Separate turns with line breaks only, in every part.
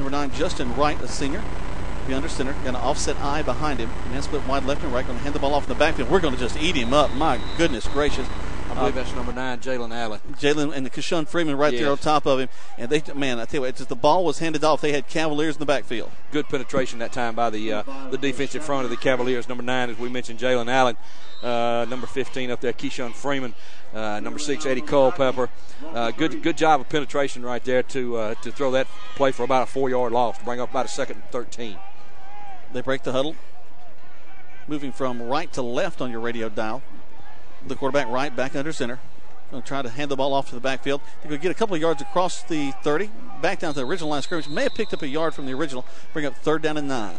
number 9, Justin Wright, a senior. Be under center. Got an offset eye behind him. Man split wide left and right. Going to hand the ball off in the backfield. We're going to just eat him up. My goodness gracious.
I believe that's number 9, Jalen Allen.
Jalen and Kishon Freeman right there on top of him. And I tell you what, just the ball was handed off. They had Cavaliers in the backfield.
Good penetration that time by the defensive front of the Cavaliers. Number 9, as we mentioned, Jalen Allen. Number 15 up there, Kishon Freeman. Number 6, Eddie Culpepper. Good job of penetration right there to throw that play for about a 4-yard loss to bring up about a 2nd and 13.
They break the huddle. Moving from right to left on your radio dial. The quarterback right, back under center. Going to try to hand the ball off to the backfield. They're going to get a couple of yards across the 30. Back down to the original line of scrimmage. May have picked up a yard from the original. Bring up 3rd down and 9.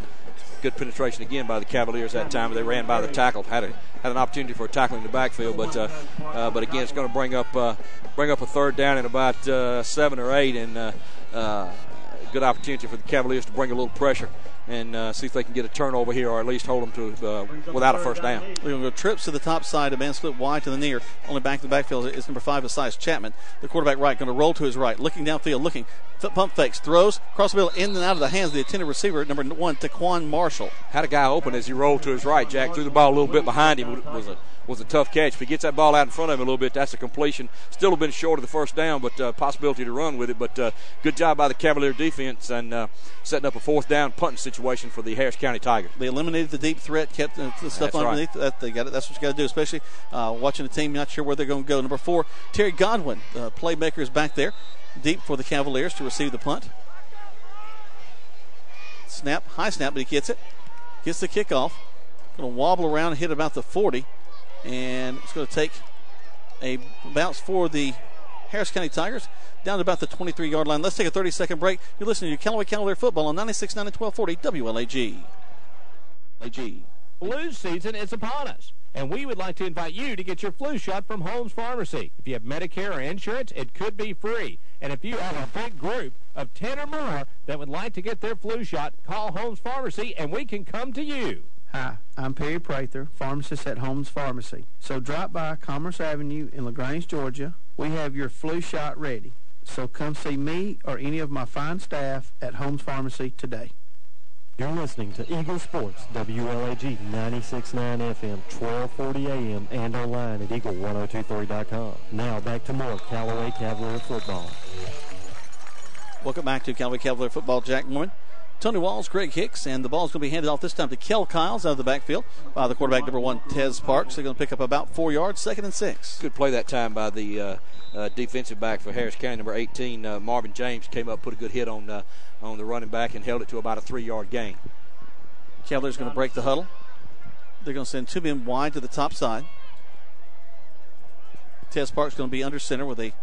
Good penetration again by the Cavaliers that time. They ran by the tackle. Had an opportunity for a tackle in the backfield, but again, it's going to bring up a 3rd down and about 7 or 8, and good opportunity for the Cavaliers to bring a little pressure and see if they can get a turnover here, or at least hold them to without a 1st down.
They're going to go trips to the top side, a man split wide to the near. Only back to the backfield is number 5, Asias Chapman. The quarterback right, going to roll to his right, looking downfield, looking, pump fakes, throws, cross the middle, in and out of the hands of the intended receiver, number 1, Taquan Marshall.
Had a guy open as he rolled to his right. Jack threw the ball a little bit behind him. Was a tough catch. If he gets that ball out in front of him a little bit, that's a completion. Still have been short of the 1st down, but possibility to run with it. But good job by the Cavalier defense and setting up a 4th down punting situation for the Harris County Tigers.
They eliminated the deep threat, kept the stuff underneath. Right. They got it. That's what you got to do, especially watching a team not sure where they're going to go. Number 4, Terry Godwin, the playmaker, is back there, deep for the Cavaliers to receive the punt. Snap, high snap, but he gets it. Gets the kickoff. Going to wobble around and hit about the 40. And it's going to take a bounce for the Harris County Tigers down to about the 23-yard line. Let's take a 30-second break. You're listening to Callaway Cavalier Football on 96.9 and 1240 WLAG.
Flu season is upon us, and we would like to invite you to get your flu shot from Holmes Pharmacy. If you have Medicare or insurance, it could be free. And if you have a big group of 10 or more that would like to get their flu shot, call Holmes Pharmacy, and we can come to you.
Hi, I'm Perry Prather, pharmacist at Holmes Pharmacy. So drop by Commerce Avenue in LaGrange, Georgia. We have your flu shot ready. So come see me or any of my fine staff at Holmes Pharmacy today.
You're listening to Eagle Sports, WLAG 96.9 FM, 1240 AM, and online at eagle1023.com. Now back to more Callaway Cavalier football.
Welcome back to Callaway Cavalier football. Jack Moore, Tony Walls, Greg Hicks, and the ball's going to be handed off this time to Kel Kiles out of the backfield by the quarterback, number 1, Tez Parks. They're going to pick up about 4 yards, 2nd and 6.
Good play that time by the defensive back for Harris County, number 18, Marvin James, came up, put a good hit on the running back, and held it to about a 3-yard gain.
Cavaliers going to break the huddle. They're going to send 2 men wide to the top side. Tez Parks going to be under center with a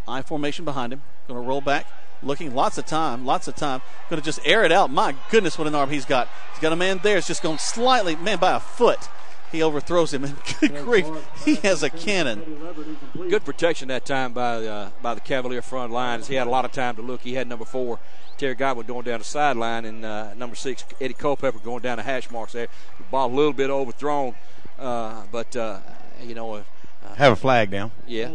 I formation behind him. Going to roll back. Looking, lots of time. Going to just air it out. My goodness, what an arm he's got. He's got a man there. It's just going slightly, by a foot. He overthrows him, and good grief, he has a cannon.
Good protection that time by the Cavalier front line, as he had a lot of time to look. He had number 4, Terry Godwin, going down the sideline, and number 6, Eddie Culpepper, going down the hash marks there. The ball a little bit overthrown, but
have a flag down.
Yeah.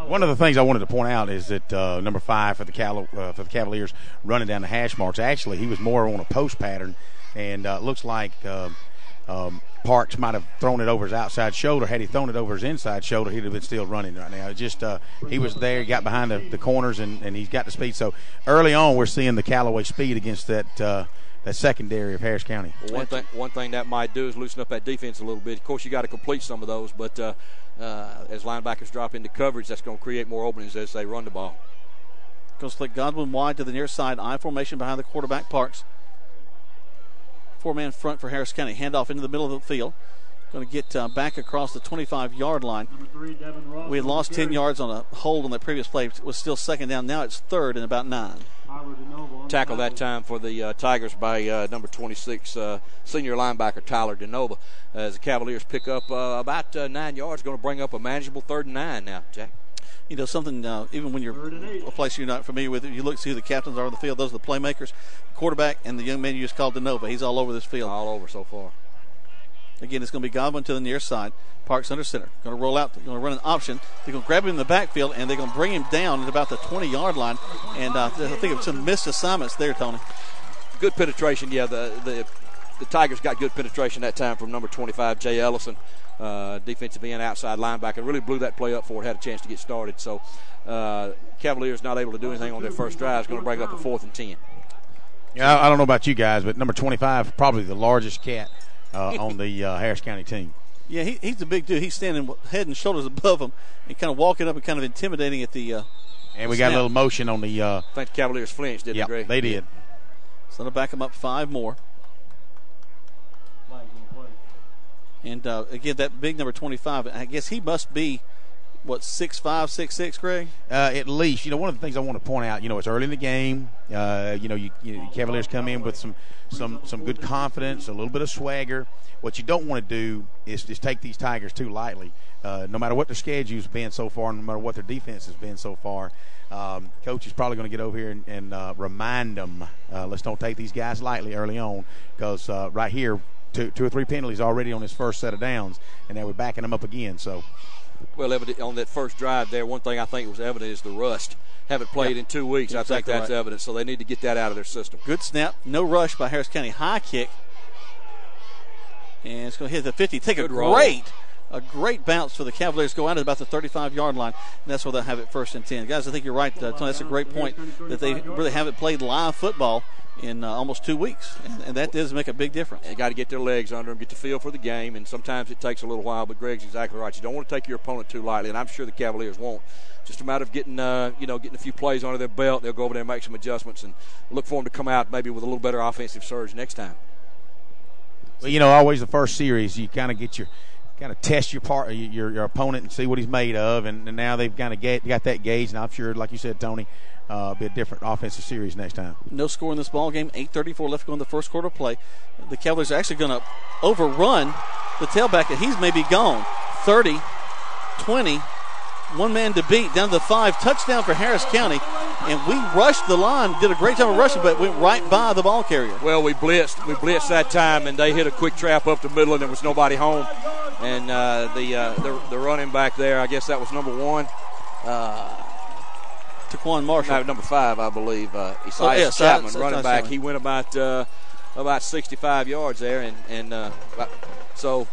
One of the things I wanted to point out is that number 5 for the Cavaliers running down the hash marks. Actually, he was more on a post pattern, and looks like Parks might have thrown it over his outside shoulder. Had he thrown it over his inside shoulder, he'd have been still running right now. It just he was there, he got behind the corners, and he's got the speed. So early on, we're seeing the Callaway speed against that secondary of Harris County.
Well, one thing that might do is loosen up that defense a little bit. Of course, you got to complete some of those, but as linebackers drop into coverage, that's going to create more openings as they run the ball.
Going to split Godwin wide to the near side. I formation behind the quarterback, Parks. 4-man front for Harris County. Handoff into the middle of the field. Going to get back across the 25-yard line. We had lost 10 yards on a hold on that previous play. It was still 2nd down. Now it's 3rd and about 9.
Tackle that time for the Tigers by number 26, senior linebacker Tyler DeNova. As the Cavaliers pick up about 9 yards, going to bring up a manageable 3rd and 9 now, Jack.
You know, something, even when you're a place you're not familiar with, you look, see who the captains are on the field. Those are the playmakers, quarterback, and the young man you just called DeNova. He's all over this field.
All over so far.
Again, it's going to be Godwin to the near side. Parks under center. Going to roll out. Going to run an option. They're going to grab him in the backfield, and they're going to bring him down at about the 20-yard line. And I think of some missed assignments there, Tony.
Good penetration. Yeah, the Tigers got good penetration that time from number 25, Jay Ellison, defensive end, outside linebacker. Really blew that play up for it. Had a chance to get started. So Cavaliers not able to do anything on their first drive. Is going to break up a 4th and 10.
Yeah, I don't know about you guys, but number 25 probably the largest cat on the Harris County team.
Yeah, he's a big dude. He's standing head and shoulders above him and kind of walking up and kind of intimidating at the
and we got a little motion on the
I think the Cavaliers flinched, didn't they?
They did.
So they'll back him up 5 more. And, again, that big number 25, I guess he must be, 6'5", 6'6", Greg?
At least. One of the things I want to point out, it's early in the game. Cavaliers come in with some good confidence, a little bit of swagger. What you don't want to do is just take these Tigers too lightly. No matter what their schedule's been so far, no matter what their defense has been so far, Coach is probably going to get over here and remind them, let's don't take these guys lightly early on, because right here, two or three penalties already on his first set of downs, and now we're backing them up again. So,
well, evident on that first drive there, one thing I think was evident is the rust. Haven't played in 2 weeks. Exactly. I think that's evident, so they need to get that out of their system.
Good snap, no rush by Harris County. High kick, and it's going to hit the 50. Take a great bounce for the Cavaliers. Go out at about the 35-yard line, and that's where they'll have it 1st and 10. Guys, I think you're right, Tony. That's a great point that they really haven't played live football in almost 2 weeks, and that does make a big difference.
They got to get their legs under them, get the feel for the game, and sometimes it takes a little while, but Greg's exactly right. You don't want to take your opponent too lightly, and I'm sure the Cavaliers won't. Just a matter of getting a few plays under their belt. They'll go over there and make some adjustments and look for them to come out maybe with a little better offensive surge next time.
Well, always the first series, you kind of test your opponent and see what he's made of, and now they've kind of got that gauge, and I'm sure, like you said, Tony, be a different offensive series next time.
No score in this ball game. 8:34 left to go in the first quarter play. The Cavaliers are actually going to overrun the tailback, and he's maybe gone. 30, 20, one man to beat, down to the 5. Touchdown for Harris County. And we rushed the line, did a great job of rushing, but went right by the ball carrier.
Well, we blitzed that time, and they hit a quick trap up the middle, and there was nobody home. And the running back there, I guess that was number 1.
Taquan Marshall.
No, number 5, I believe. Esias Chapman, running back. He went about 65 yards there, so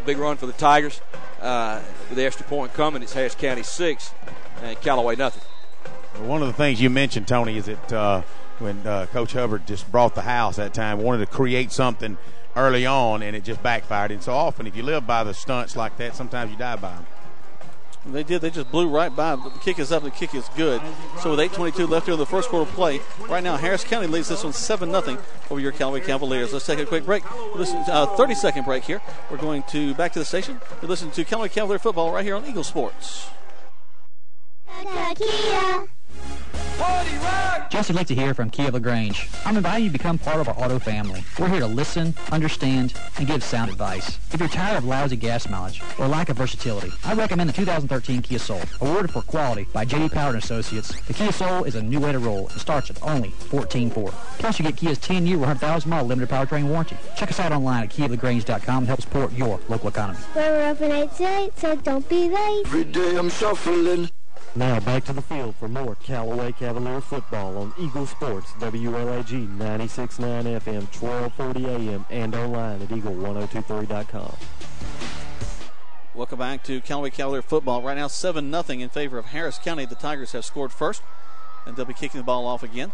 big run for the Tigers. With the extra point coming, it's Harris County 6 and Callaway nothing.
Well, one of the things you mentioned, Tony, is that when Coach Hubbard just brought the house that time, wanted to create something early on, and it just backfired. And so often, if you live by the stunts like that, sometimes you die by them.
They did. They just blew right by them. But the kick is up, and the kick is good. So with 8:22 left here in the first quarter play, right now Harris County leads this one 7-0 over your Callaway Cavaliers. Let's take a quick break. Listen, 30-second break here. We're going back to the station. We're listening to Callaway Cavalier football right here on Eagle Sports.
Jesse Lichter here from Kia LaGrange. I'm inviting you to become part of our auto family. We're here to listen, understand, and give sound advice. If you're tired of lousy gas mileage or lack of versatility, I recommend the 2013 Kia Soul. Awarded for quality by J.D. Power & Associates, the Kia Soul is a new way to roll and starts at only $14,400. Plus, you get Kia's 10-year, 100,000-mile limited powertrain warranty. Check us out online at KiaLaGrange.com to help support your local economy.
We're open 8 to 8, so don't be late.
Every day I'm shuffling.
Now back to the field for more Callaway Cavalier football on Eagle Sports, WLAG 96.9 FM, 1240 AM, and online at Eagle1023.com.
Welcome back to Callaway Cavalier football. Right now 7-0 in favor of Harris County. The Tigers have scored first, and they'll be kicking the ball off again.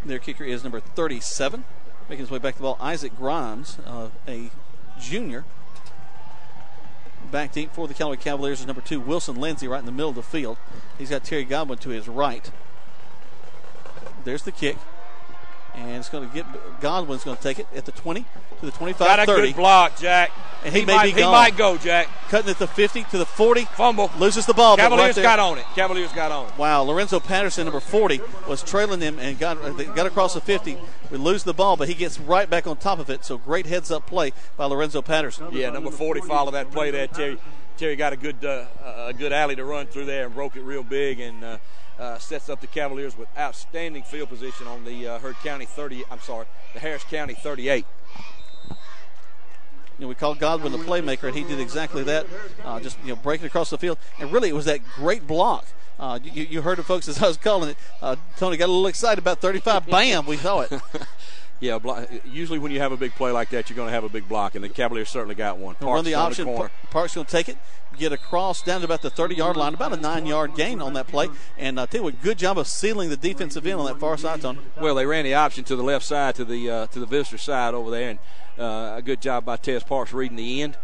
Their kicker is number 37. Making his way back to the ball, Isaac Grimes, a junior. Back deep for the Callaway Cavaliers is number 2, Wilson Lindsay, right in the middle of the field. He's got Terry Godwin to his right. There's the kick. And it's going to get Godwin's going to take it at the 20 to the 25,
got a
30.
Good block, Jack.
And
he might go, Jack.
Cutting at the 50 to the 40.
Fumble.
Loses the ball.
Cavaliers got on it. Cavaliers got on it.
Wow, Lorenzo Patterson, number 40, was trailing him and got across the 50. We lose the ball, but he gets right back on top of it. So great heads-up play by Lorenzo Patterson.
Yeah, number 40 followed that play there. Terry got a good alley to run through there and broke it real big and sets up the Cavaliers with outstanding field position on the Harris County 38.
we call Godwin the playmaker, and he did exactly that, just breaking across the field. And really, it was that great block. You heard the folks as I was calling it. Tony got a little excited about 35. Bam, we saw it.
Yeah, usually when you have a big play like that, you're going to have a big block, and the Cavaliers certainly got one.
Run the option. Park's going to take it, get across down to about the 30-yard line, about a 9-yard gain on that play. And I tell you what, good job of sealing the defensive end on that far side, Tony.
Well, they ran the option to the left side, to the visitor side over there, and a good job by Tez Parks reading the end.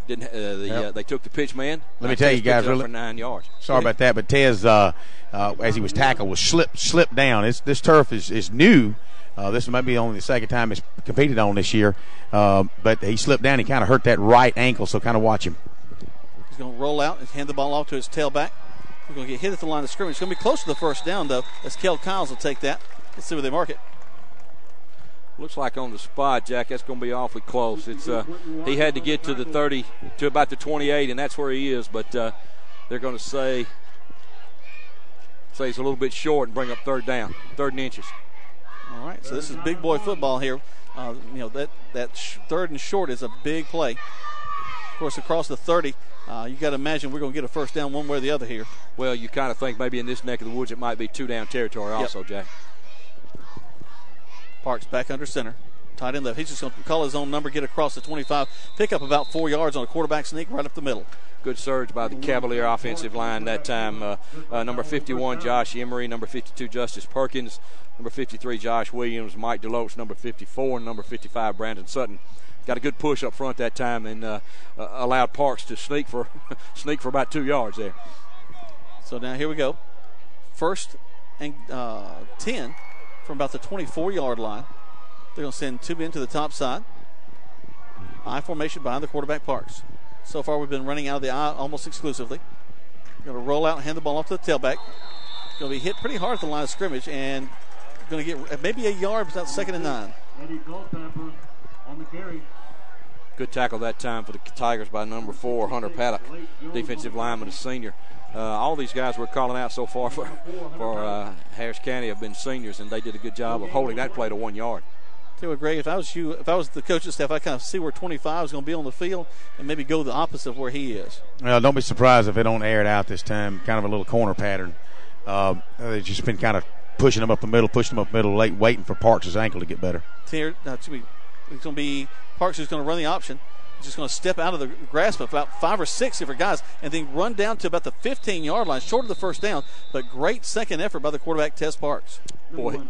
They took the pitch man.
Let me tell you guys,
really, for 9 yards.
Sorry about that, but Tez, as he was tackled, was slipped down. This turf is new. This might be only the second time it's competed on this year, but he slipped down. He kind of hurt that right ankle, so kind of watch him.
He's going to roll out and hand the ball off to his tailback. He's going to get hit at the line of scrimmage. It's going to be close to the first down, though, as Kel Kyles will take that. Let's see where they mark it.
Looks like on the spot, Jack, that's going to be awfully close. It's he had to get to the 30, to about the 28, and that's where he is. But they're going to say he's a little bit short and bring up third down, 3rd and inches.
All right, so this is big boy football here. That third and short is a big play. Of course, across the 30, you got to imagine we're going to get a first down one way or the other here.
Well, you kind of think maybe in this neck of the woods it might be 2-down territory also, yep. Jack.
Parks back under center. Tight end left. He's just going to call his own number, get across the 25, pick up about 4 yards on a quarterback sneak right up the middle.
Good surge by the Cavalier offensive line that time. Number 51, Josh Emery. Number 52, Justice Perkins. Number 53, Josh Williams. Mike DeLoach, number 54. And number 55, Brandon Sutton. Got a good push up front that time and allowed Parks to sneak for about 2 yards there.
So now here we go. 1st and 10 from about the 24-yard line. They're going to send 2 men to the top side. I formation behind the quarterback, Parks. So far, we've been running out of the I almost exclusively. Going to roll out and hand the ball off to the tailback. Going to be hit pretty hard at the line of scrimmage and going to get maybe a yard without 2nd and 9.
Good tackle that time for the Tigers by number 4, Hunter Paddock, defensive lineman, a senior. All these guys we're calling out so far for Harris County have been seniors, and they did a good job of holding that play to 1 yard.
Tell you what, Greg, if I was the coaching staff, I kind of see where 25 is going to be on the field and maybe go the opposite of where he is.
Well, don't be surprised if they don't air it out this time, kind of a little corner pattern. They've just been kind of pushing them up the middle, late, waiting for Parks' ankle to get better.
It's going to be Parks who's going to run the option. He's just going to step out of the grasp of about 5 or 6 different guys and then run down to about the 15-yard line, short of the first down, but great second effort by the quarterback, Tez Parks.
Boy,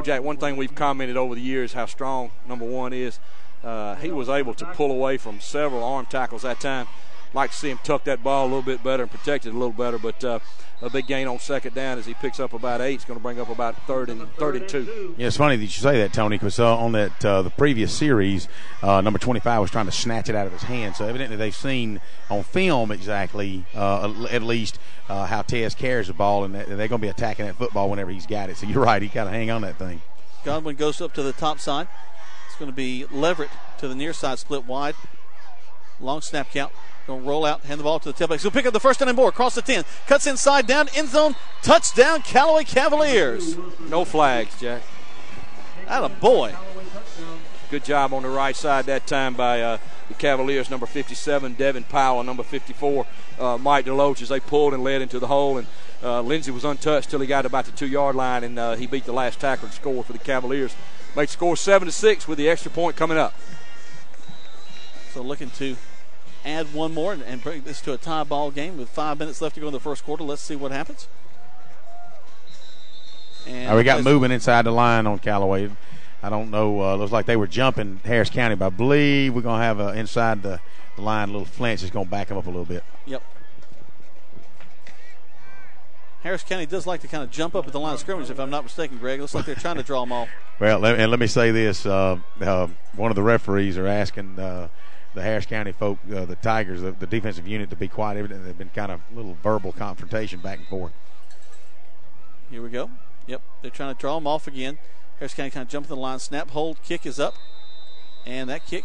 Jack, one thing we've commented over the years how strong number 1 is. He was able to pull away from several arm tackles that time. Like to see him tuck that ball a little bit better and protect it a little better, but a big gain on 2nd down as he picks up about 8. It's going to bring up about 3rd and 2.
Yeah, it's funny that you say that, Tony, because on that the previous series, number 25 was trying to snatch it out of his hand. So evidently they've seen on film exactly, at least, how Tez carries the ball, and they're going to be attacking that football whenever he's got it. So you're right, he got to hang on that thing.
Godwin goes up to the top side. It's going to be Leverett to the near side, split wide. Long snap count. Going to roll out, hand the ball to the tailback. He'll pick up the first down and more, across the 10. Cuts inside, down, end zone, touchdown, Callaway Cavaliers.
No flags, Jack.
Atta boy.
Good job on the right side that time by the Cavaliers, number 57, Devin Powell, number 54, Mike DeLoach, as they pulled and led into the hole. And Lindsey was untouched till he got about the 2-yard line, and he beat the last tackler to score for the Cavaliers. Make the score 7-6 with the extra point coming up.
So looking to add one more and bring this to a tie ball game with 5 minutes left to go in the first quarter. Let's see what happens. And
we got movement inside the line on Callaway. I don't know. Looks like they were jumping Harris County, but I believe we're going to have inside the line a little flinch. It's going to back them up a little bit.
Yep. Harris County does like to kind of jump up at the line of scrimmage, if I'm not mistaken, Greg. It looks like they're trying to draw them off.
Well, let me say this. One of the referees are asking the Harris County folk, the Tigers, the defensive unit, to be quiet. Evidently, they've been kind of a little verbal confrontation back and forth.
Here we go. Yep, they're trying to draw them off again. Harris County kind of jumping the line. Snap, hold, kick is up. And that kick,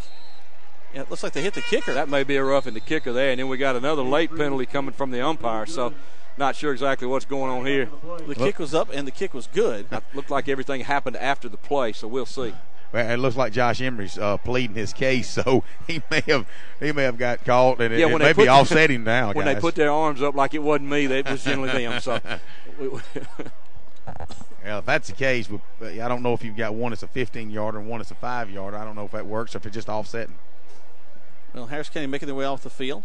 it looks like they hit the kicker.
That may be a roughing the kicker there. And then we got another late penalty coming from the umpire. So not sure exactly what's going on here.
The kick was up, and the kick was good.
It looked like everything happened after the play, so we'll see.
Well, it looks like Josh Emery's pleading his case, so he may have got caught, and it may be offsetting now.
When
guys.
they put their arms up like it wasn't me, it was generally them. So,
yeah, if that's the case, I don't know if you've got one that's a 15-yarder and one that's a 5-yarder. I don't know if that works or if it's just offsetting.
Well, Harris County making their way off the field.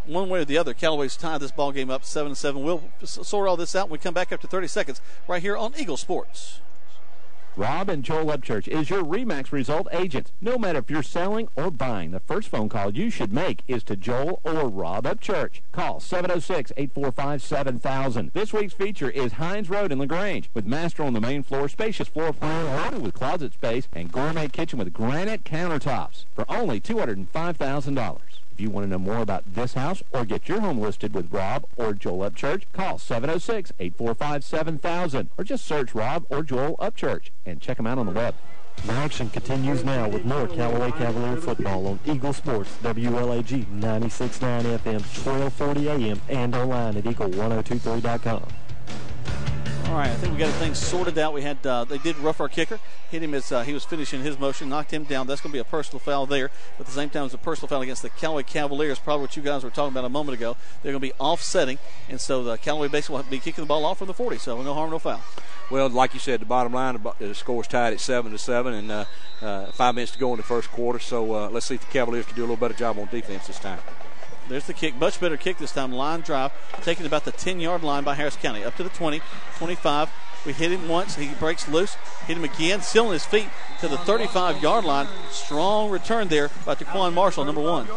One way or the other, Callaway's tied this ball game up 7-7. We'll sort all this out when we come back after 30 seconds right here on Eagle Sports.
Rob and Joel Upchurch is your RE/MAX result agent. No matter if you're selling or buying, the first phone call you should make is to Joel or Rob Upchurch. Call 706-845-7000. This week's feature is Hines Road in LaGrange, with master on the main floor, spacious floor plan with closet space, and gourmet kitchen with granite countertops for only $205,000. If you want to know more about this house or get your home listed with Rob or Joel Upchurch, call 706-845-7000 or just search Rob or Joel Upchurch and check them out on the web.
The action continues now with more Callaway Cavalier football on Eagle Sports, WLAG 96.9 FM, 1240 AM, and online at eagle1023.com.
All right, I think we got things sorted out. We had they did rough our kicker, hit him as he was finishing his motion, knocked him down. That's going to be a personal foul there. But at the same time, it's a personal foul against the Callaway Cavaliers, probably what you guys were talking about a moment ago. They're going to be offsetting, and so the Callaway basically will be kicking the ball off from the 40, so no harm, no foul.
Well, like you said, the bottom line, the score's tied at 7-7, and 5 minutes to go in the first quarter. So let's see if the Cavaliers can do a little better job on defense this time.
There's the kick. Much better kick this time. Line drive, taken about the 10-yard line by Harris County. Up to the 20, 25. We hit him once. He breaks loose. Hit him again. Still on his feet to the 35-yard line. Strong return there by Taquan Marshall, number 1.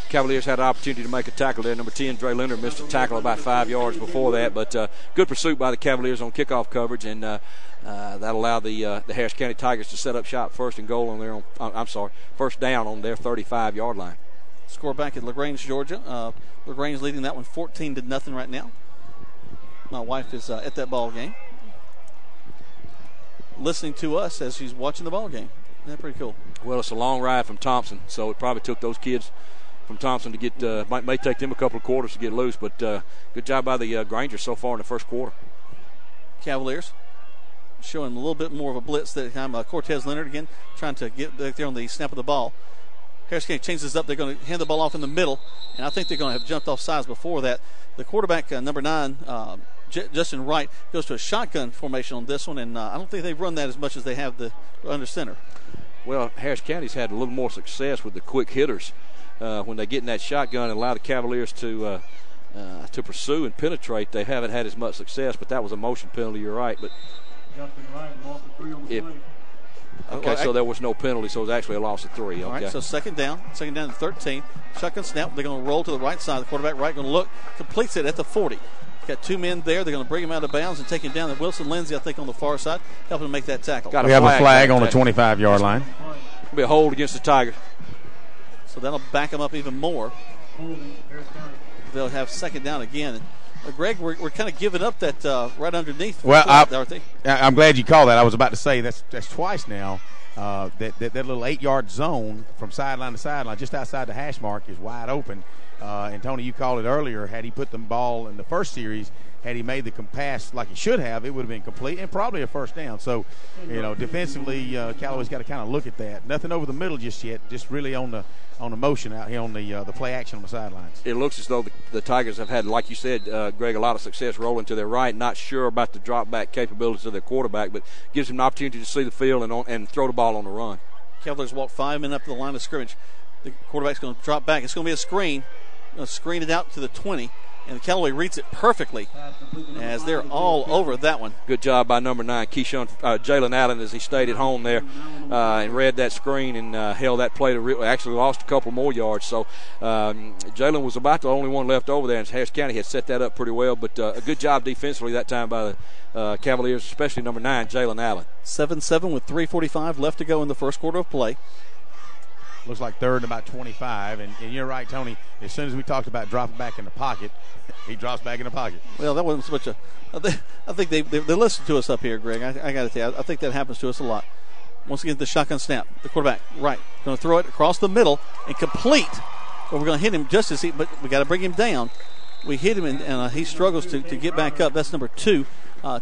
Cavaliers had an opportunity to make a tackle there. Number 10, Dre Leonard, missed a tackle about 5 yards before that. But good pursuit by the Cavaliers on kickoff coverage, and that allowed the Harris County Tigers to set up shop first and goal on their first down on their 35-yard line.
Score back at LaGrange, Georgia. LaGrange leading that one 14-0 right now. My wife is at that ball game, listening to us as she's watching the ball game. Isn't that pretty cool?
Well, it's a long ride from Thompson, so it probably took those kids from Thompson to get may take them a couple of quarters to get loose, but good job by the Grangers so far in the first quarter.
Cavaliers showing a little bit more of a blitz that time. Cortez Leonard again trying to get back there on the snap of the ball. Harris County changes up. They're going to hand the ball off in the middle, and I think they're going to have jumped off sides before that. The quarterback, number 9, Justin Wright, goes to a shotgun formation on this one, and I don't think they've run that as much as they have the under center.
Well, Harris County's had a little more success with the quick hitters when they get in that shotgun and allow the Cavaliers to pursue and penetrate. They haven't had as much success, but that was a motion penalty. You're right, but so there was no penalty, so it was actually a loss of 3. Okay.
All right, so second down to 13. Shotgun snap. They're going to roll to the right side. The quarterback right going to look, completes it at the 40. Got 2 men there. They're going to bring him out of bounds and take him down. And Wilson Lindsay, I think, on the far side, helping him make that tackle.
We have a flag on the 25-yard line.
It'll be a hold against the Tigers.
So that'll back them up even more. They'll have second down again. Greg, we're kind of giving up that right underneath.
Well, I'm glad you called that. I was about to say that's twice now. That little 8-yard zone from sideline to sideline, just outside the hash mark, is wide open. And Tony, you called it earlier. Had he put the ball in the first series, had he made the pass like he should have, it would have been complete and probably a first down. So, defensively, Callaway's got to kind of look at that. Nothing over the middle just yet. Just really on the motion out here on the play action on the sidelines.
It looks as though the Tigers have had, like you said, Greg, a lot of success rolling to their right. Not sure about the drop back capabilities of their quarterback, but gives them an opportunity to see the field and throw the ball on the run.
Cavaliers walk 5 men up to the line of scrimmage. The quarterback's going to drop back. It's going to be a screen. Going to screen it out to the 20, and Callaway reads it perfectly as they're all over that one.
Good job by number 9, Jalen Allen, as he stayed at home there and read that screen and held that play to actually lost a couple more yards. So Jalen was about the only one left over there, and Harris County had set that up pretty well. But a good job defensively that time by the Cavaliers, especially number 9, Jalen Allen.
7-7 with 3:45 left to go in the first quarter of play.
Looks like third and about 25. And you're right, Tony. As soon as we talked about dropping back in the pocket, he drops back in the pocket.
Well, that wasn't so much I think they listen to us up here, Greg. I got to tell you, I think that happens to us a lot. Once again, the shotgun snap. The quarterback, right, going to throw it across the middle and complete. But we're going to hit him just as but we got to bring him down. We hit him, and he struggles to get back up. That's number 2,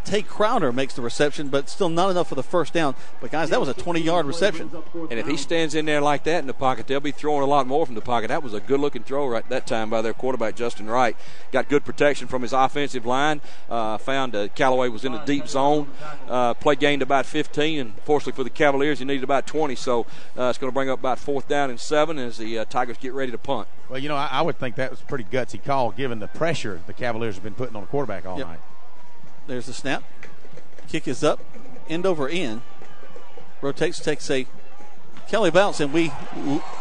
Tay Crowder makes the reception, but still not enough for the first down. But, guys, that was a 20-yard reception.
And if he stands in there like that in the pocket, they'll be throwing a lot more from the pocket. That was a good-looking throw right that time by their quarterback, Justin Wright. Got good protection from his offensive line. Found Callaway was in a deep zone. Play gained about 15, and fortunately for the Cavaliers, he needed about 20. So it's going to bring up about 4th down and 7 as the Tigers get ready to punt.
Well, I would think that was a pretty gutsy call given the pressure the Cavaliers have been putting on the quarterback all night.
There's the snap. Kick is up, end over end. Rotates, takes a Kelly bounce, and we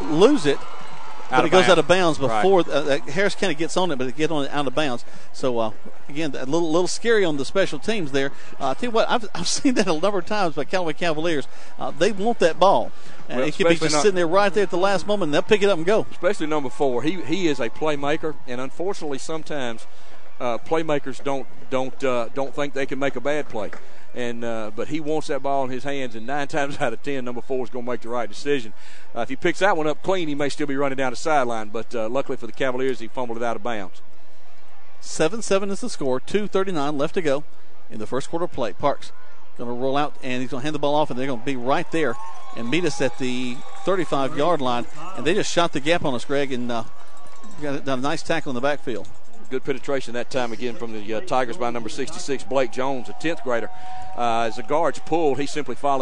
lose it. But it goes out of bounds before Harris County gets on it, but it gets on it out of bounds. So, again, a little scary on the special teams there. I'll tell you what, I've seen that a number of times by Callaway Cavaliers. They want that ball. And it could be just sitting there right there at the last moment, and they'll pick it up and go.
Especially number 4. He is a playmaker, and unfortunately sometimes playmakers don't think they can make a bad play. But he wants that ball in his hands, and 9 times out of 10, number 4 is going to make the right decision. If he picks that one up clean, he may still be running down the sideline, but luckily for the Cavaliers, he fumbled it out of bounds.
7-7 is the score, 2:39 left to go in the first quarter play. Parks going to roll out, and he's going to hand the ball off, and they're going to be right there and meet us at the 35-yard line. And they just shot the gap on us, Greg, and got a nice tackle in the backfield.
Good penetration that time again from the Tigers by number 66, Blake Jones, a 10th grader. As the guards pulled, he simply followed